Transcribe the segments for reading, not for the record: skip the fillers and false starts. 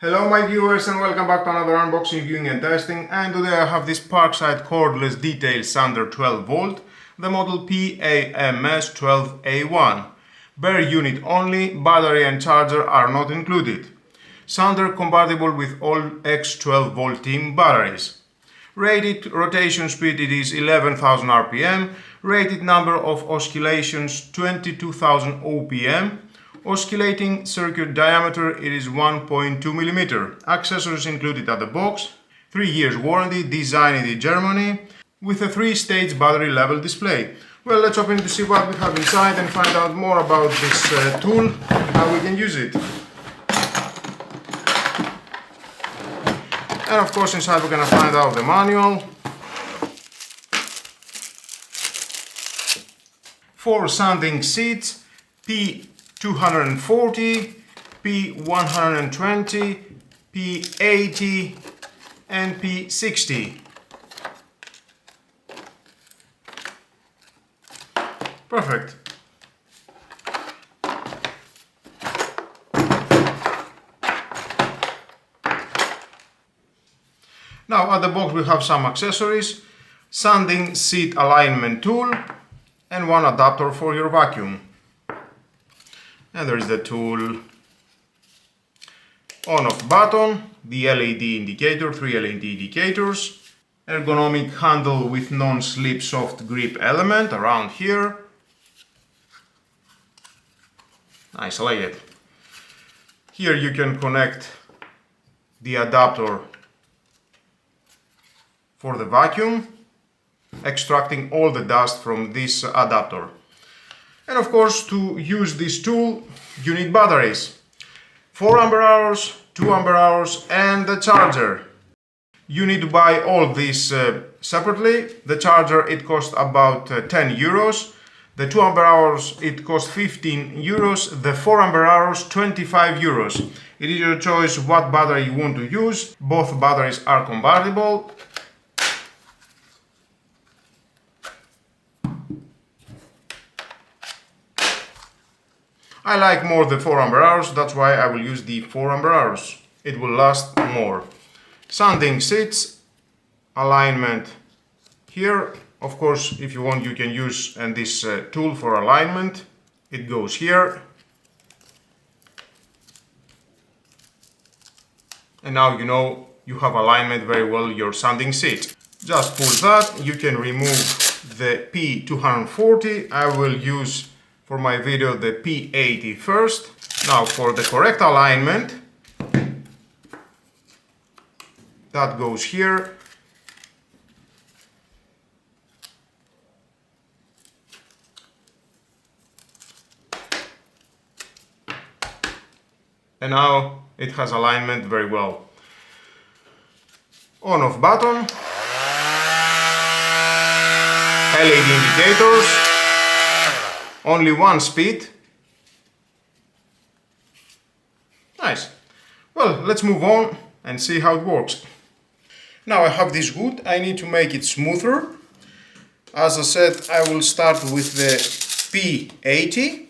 Hello my viewers and welcome back to another unboxing, viewing and testing, and today I have this Parkside Cordless detail sander 12 volt, the model PAMS 12A1. Bare unit only, battery and charger are not included. Sander compatible with all X12 volt team batteries. Rated rotation speed it is 11,000 RPM, rated number of oscillations 22,000 OPM. Oscillating circuit diameter it is 1.2 mm. Accessories included at the box. 3 years warranty, designed in Germany, with a 3-stage battery level display. Well, let's open to see what we have inside and find out more about this tool, how we can use it. And of course inside we're gonna find out the manual. 4 sanding seats, P240, P120, P80 and P60. Perfect. Now at the box we have some accessories, sanding seat alignment tool and one adapter for your vacuum. And there is the tool, on-off button, the LED indicator, 3 LED indicators, ergonomic handle with non-slip soft grip element around here. Nice, I like it. Here you can connect the adapter for the vacuum, extracting all the dust from this adapter. And of course, to use this tool, you need batteries. 4 ampere hours, 2 ampere hours, and the charger. You need to buy all these separately. The charger, it costs about 10 euros. The 2 ampere hours, it costs 15 euros. The 4 ampere hours, 25 euros. It is your choice what battery you want to use. Both batteries are compatible. I like more the 4 ampere hours, that's why I will use the 4 ampere hours. It will last more. Sanding seats, alignment here. Of course, if you want, you can use this tool for alignment. It goes here. And now you know you have alignment very well your sanding seat. Just pull that, you can remove the P240. I will use for my video the P80 first. Now for the correct alignment, that goes here. And now it has alignment very well. On-off button, LED indicators, only one speed. Nice. Well, let's move on and see how it works. Now I have this wood, I need to make it smoother. As I said, I will start with the P80.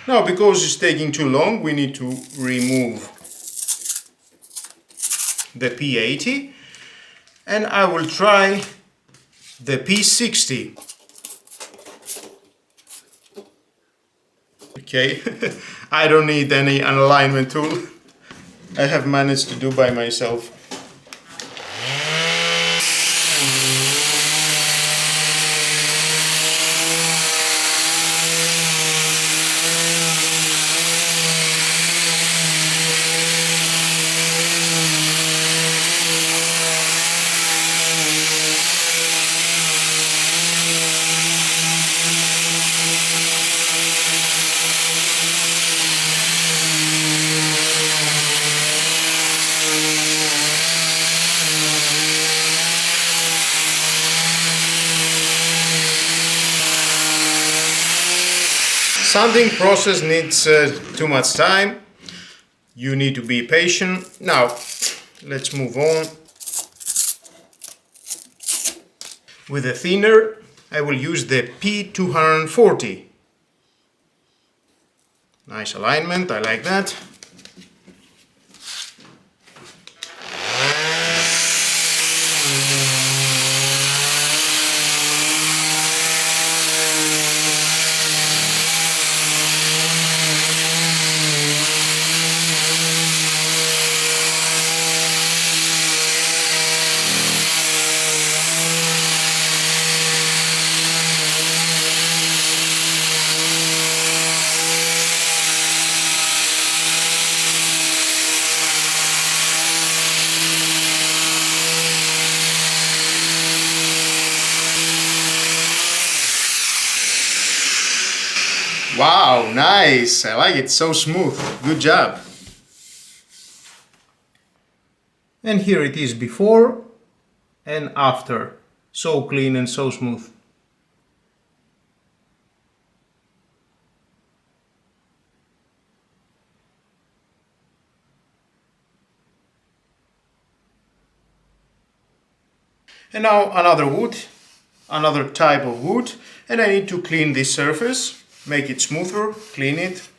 Now, because it's taking too long, we need to remove the P80 and I will try the P60. Okay, I don't need any alignment tool. I have managed to do by myself. Sanding process needs too much time. You need to be patient. Now, let's move on. With the thinner, I will use the P240. Nice alignment, I like that. Wow, nice! I like it, so smooth. Good job. And here it is before and after. So clean and so smooth. And now another wood, another type of wood, and I need to clean this surface. Make it smoother, clean it.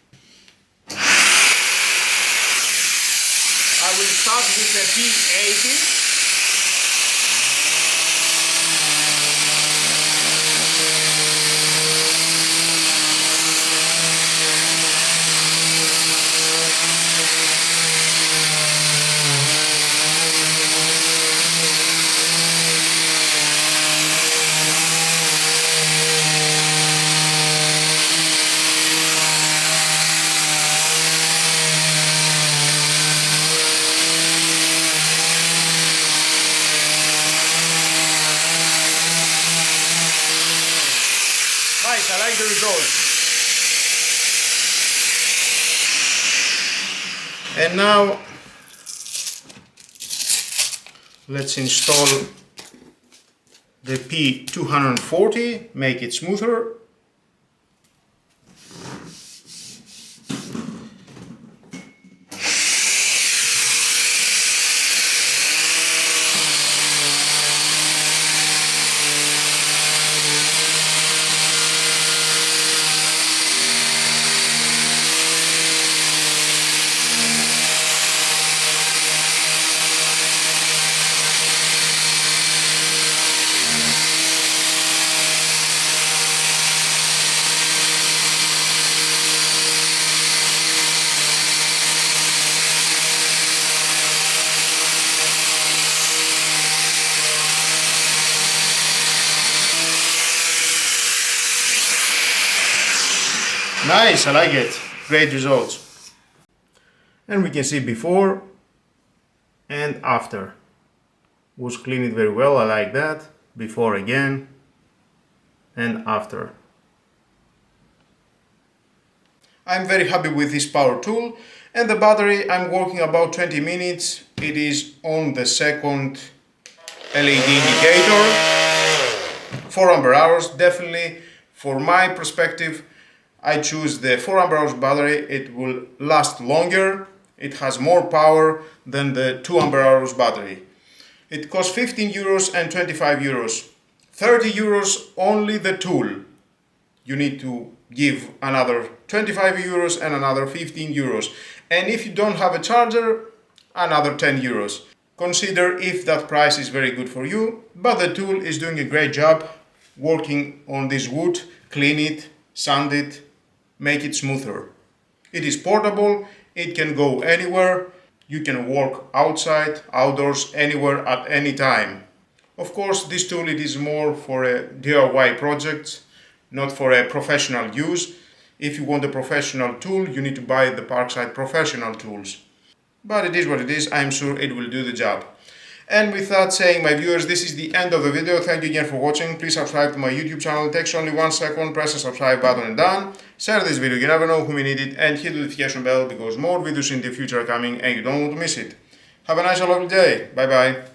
I will start with the P80. Nice, I like the result. And now let's install the P240, make it smoother. Nice, I like it. Great results. And we can see before and after. Was cleaned very well, I like that. Before again and after. I'm very happy with this power tool, and the battery I'm working about 20 minutes. It is on the second LED indicator. 4 ampere hours, definitely for my perspective. I choose the 4 ampere hours battery. It will last longer. It has more power than the 2 ampere hours battery. It costs 15 euros and 25 euros. 30 euros only the tool. You need to give another 25 euros and another 15 euros. And if you don't have a charger, another 10 euros. Consider if that price is very good for you, but the tool is doing a great job working on this wood, clean it, sand it, make it smoother. It is portable, it can go anywhere, you can work outside, outdoors, anywhere at any time. Of course, this tool it is more for a DIY project, not for a professional use. If you want a professional tool, you need to buy the Parkside professional tools. But it is what it is, I'm sure it will do the job. And with that saying, my viewers, this is the end of the video. Thank you again for watching. Please subscribe to my YouTube channel. It takes only 1 second. Press the subscribe button and done. Share this video, you never know who may need it. And hit the notification bell because more videos in the future are coming and you don't want to miss it. Have a nice and lovely day. Bye bye.